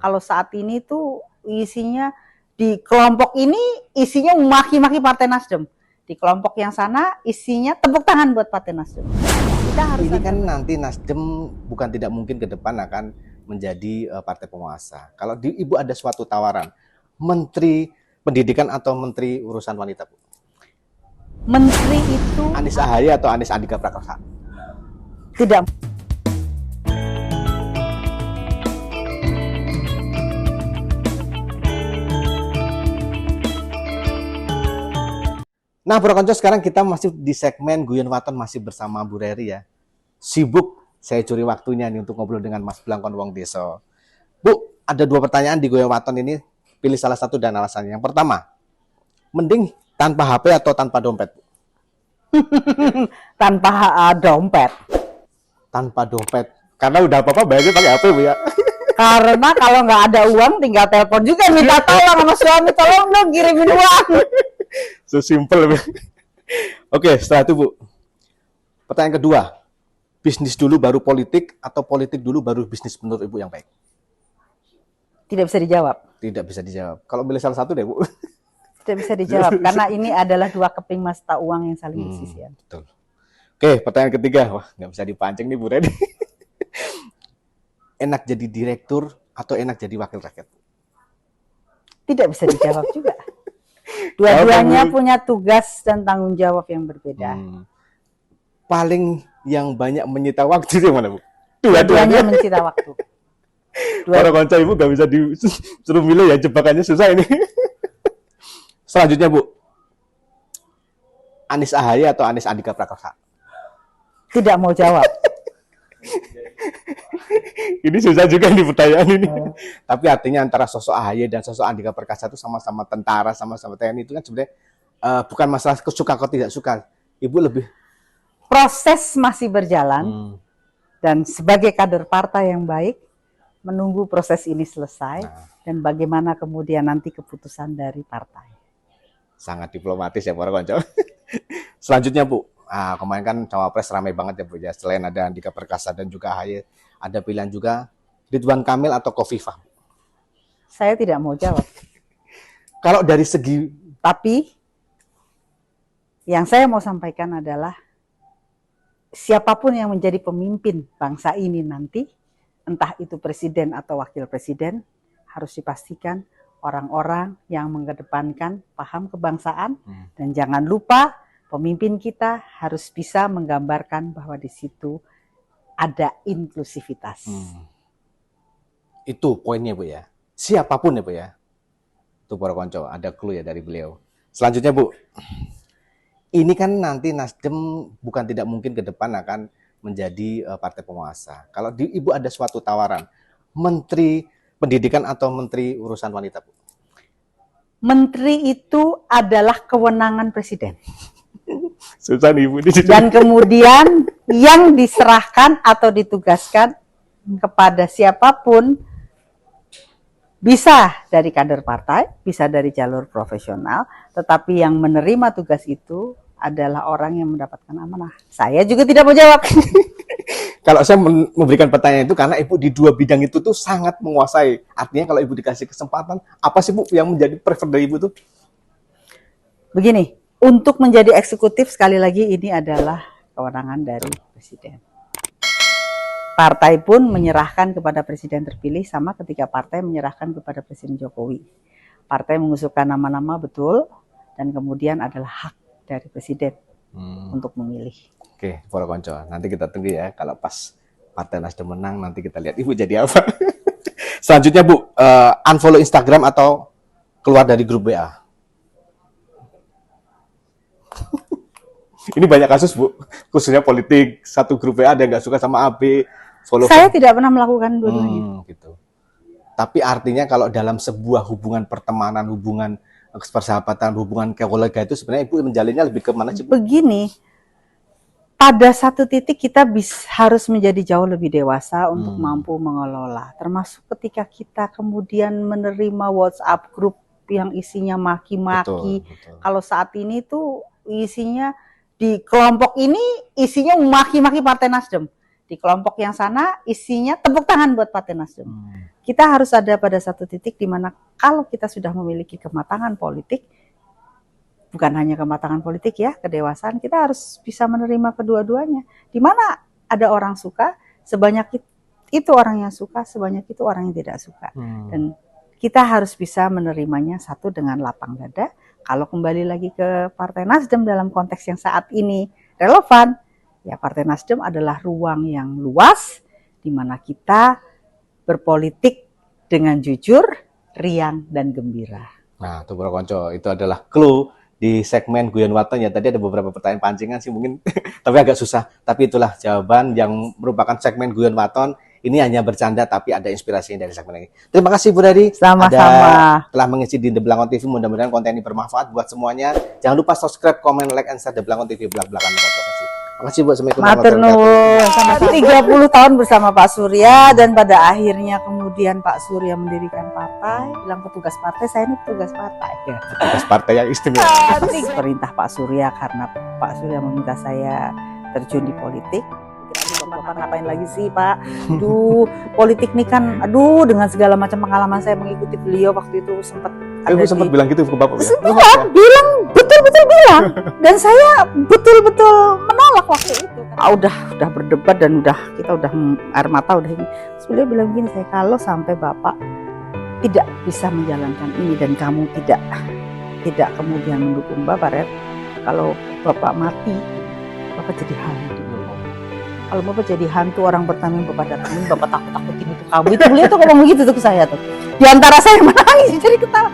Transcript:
Kalau saat ini tuh isinya di kelompok ini isinya maki-maki Partai Nasdem. Di kelompok yang sana isinya tepuk tangan buat Partai Nasdem. Ini kan nanti Nasdem bukan tidak mungkin ke depan akan menjadi partai penguasa. Kalau Ibu ada suatu tawaran, Menteri Pendidikan atau Menteri Urusan Wanita, Bu? Menteri itu Anies Ahaye atau Anies Andika Prakasa? tidak. Nah, Bro Konco, sekarang kita masih di segmen Guyon Waton masih bersama Bu Reri ya. Sibuk, saya curi waktunya nih untuk ngobrol dengan Mas Blangkon Wong Deso. Bu, ada 2 pertanyaan di Guyon Waton ini, pilih salah satu dan alasannya. Yang pertama, mending tanpa HP atau tanpa dompet? Tanpa dompet. Tanpa dompet. Karena udah apa-apa bayarnya pakai HP, Bu ya. Karena kalau nggak ada uang tinggal telepon juga minta tolong sama suami, tolong dong kirimin uang. So simple. Oke, setelah itu Bu. Pertanyaan kedua, bisnis dulu baru politik atau politik dulu baru bisnis menurut Ibu yang baik? Tidak bisa dijawab. Tidak bisa dijawab. Kalau pilih salah satu deh Bu. Tidak bisa dijawab karena ini adalah 2 keping mata uang yang saling bersisian. Betul. Oke, pertanyaan ketiga. Wah, nggak bisa dipancing nih Bu Redi. Enak jadi direktur atau enak jadi wakil rakyat? Tidak bisa dijawab juga. Dua-duanya punya tugas dan tanggung jawab yang berbeda. Paling yang banyak menyita waktu itu mana, Bu? Dua-duanya menyita waktu. Para konco Ibu nggak bisa disuruh milih ya, jebakannya susah ini. Selanjutnya Bu, Anies Ahaye atau Anies Andika Prakasa? Tidak mau jawab. Ini susah juga nih pertanyaan ini. Tapi artinya antara sosok Ahaye dan sosok Andika Prakasa itu sama-sama tentara, sama-sama TNI, itu kan sebenarnya bukan masalah suka atau tidak suka. Ibu lebih proses masih berjalan dan sebagai kader partai yang baik menunggu proses ini selesai dan bagaimana kemudian nanti keputusan dari partai. Sangat diplomatis ya para konco. Selanjutnya Bu, kemarin kan cawapres ramai banget ya Bu ya. Selain ada Andika Perkasa dan juga Ahaye, ada pilihan juga Ridwan Kamil atau Khofifah. Saya tidak mau jawab. Kalau dari segi, tapi yang saya mau sampaikan adalah siapapun yang menjadi pemimpin bangsa ini nanti, entah itu presiden atau wakil presiden, harus dipastikan orang-orang yang mengedepankan paham kebangsaan dan jangan lupa pemimpin kita harus bisa menggambarkan bahwa di situ ada inklusivitas. Itu poinnya Bu ya. Siapapun ya Bu ya. Itu para konco, ada clue ya dari beliau. Selanjutnya Bu, ini kan nanti Nasdem bukan tidak mungkin ke depan akan menjadi partai penguasa. Kalau Ibu ada suatu tawaran, Menteri Pendidikan atau Menteri Urusan Wanita, Bu? Menteri itu adalah kewenangan presiden. Susah nih Ibu. Dan kemudian yang diserahkan atau ditugaskan kepada siapapun, bisa dari kader partai, bisa dari jalur profesional, tetapi yang menerima tugas itu adalah orang yang mendapatkan amanah. Saya juga tidak mau jawab. Kalau saya memberikan pertanyaan itu karena Ibu di 2 bidang itu tuh sangat menguasai. Artinya kalau Ibu dikasih kesempatan, apa sih Bu yang menjadi prefer dari Ibu tuh? Begini, untuk menjadi eksekutif sekali lagi ini adalah kewenangan dari presiden. Partai pun menyerahkan kepada presiden terpilih sama ketika partai menyerahkan kepada Presiden Jokowi. Partai mengusulkan nama-nama betul dan kemudian adalah hak dari presiden untuk memilih. Oke, para konco, nanti kita tunggu ya. Kalau pas Partai Nasdem menang, nanti kita lihat Ibu jadi apa. Selanjutnya Bu, unfollow Instagram atau keluar dari grup WA? Ini banyak kasus Bu, khususnya politik. Satu grup WA ada yang nggak suka sama AB. Saya tidak pernah melakukan dua-duanya. Gitu. Tapi artinya kalau dalam sebuah hubungan pertemanan, hubungan persahabatan, hubungan keluarga itu sebenarnya Ibu menjalinnya lebih ke mana sih Bu? Begini, pada satu titik kita harus menjadi jauh lebih dewasa untuk mampu mengelola. Termasuk ketika kita kemudian menerima WhatsApp grup yang isinya maki-maki. Kalau saat ini tuh isinya di kelompok ini isinya maki-maki Partai Nasdem. Di kelompok yang sana isinya tepuk tangan buat Partai Nasdem. Kita harus ada pada satu titik di mana kalau kita sudah memiliki kematangan politik, bukan hanya kematangan politik ya, kedewasaan, kita harus bisa menerima kedua-duanya. Di mana ada orang suka, sebanyak itu orang yang suka, sebanyak itu orang yang tidak suka. Dan kita harus bisa menerimanya satu dengan lapang dada. Kalau kembali lagi ke Partai Nasdem dalam konteks yang saat ini relevan, ya Partai Nasdem adalah ruang yang luas di mana kita berpolitik dengan jujur, riang, dan gembira. Nah, tuh Bro Konco, itu adalah clue di segmen Guyon Waton ya. Tadi ada beberapa pertanyaan pancingan sih mungkin, tapi agak susah. Tapi itulah jawaban yang merupakan segmen Guyon Waton. Ini hanya bercanda, tapi ada inspirasinya dari segmen ini. Terima kasih Bu Dari. Sama-sama. Telah mengisi di The Blangkon TV. Mudah-mudahan konten ini bermanfaat buat semuanya. Jangan lupa subscribe, comment, like, and share The Blangkon TV belakang kontroversi. Makasih Bu. Assalamualaikum Matur nuwun. Sama 30 tahun bersama Pak Surya, dan pada akhirnya kemudian Pak Surya mendirikan partai, bilang petugas partai, saya ini petugas partai. Ya, petugas partai yang istimewa. Perintah Pak Surya karena Pak Surya meminta saya terjun di politik. Bapak ngapain lagi sih Pak? Aduh, politik nih kan, aduh dengan segala macam pengalaman saya mengikuti beliau waktu itu sempat. Ibu sempat bilang gitu ke Bapak ya? Bilang, betul-betul bilang. Dan saya betul-betul menolak waktu itu. Udah berdebat dan kita udah air mata udah ini. Terus beliau bilang gini, saya kalau sampai Bapak tidak bisa menjalankan ini dan kamu tidak kemudian mendukung Bapak, Red, kalau Bapak mati, Bapak jadi hantu. Kalau Bapak jadi hantu, orang bertanya Bapak datangin, Bapak takut-takutin itu kamu. Itu beliau tuh ngomong gitu tuh ke saya tuh. Di antara saya menangis jadi ketawa.